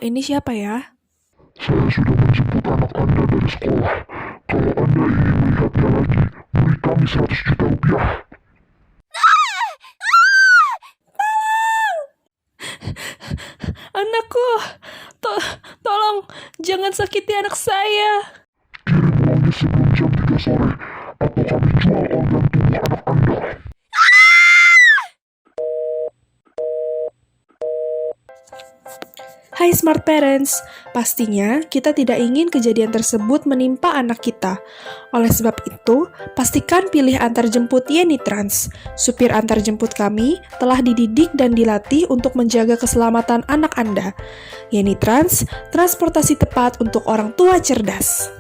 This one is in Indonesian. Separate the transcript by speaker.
Speaker 1: ini siapa ya?
Speaker 2: Saya sudah menjemput anak Anda dari sekolah. Kalau Anda ingin melihatnya lagi, beri kami 100 juta rupiah.
Speaker 1: Anakku, tolong, jangan sakiti anak saya.
Speaker 2: Kirim uangnya sebelum jam 3 sore, atau kami jual organ tubuh anak Anda.
Speaker 1: Hai Smart Parents, pastinya kita tidak ingin kejadian tersebut menimpa anak kita. Oleh sebab itu, pastikan pilih antarjemput Yeni Trans. Supir antarjemput kami telah dididik dan dilatih untuk menjaga keselamatan anak Anda. Yeni Trans, transportasi tepat untuk orang tua cerdas.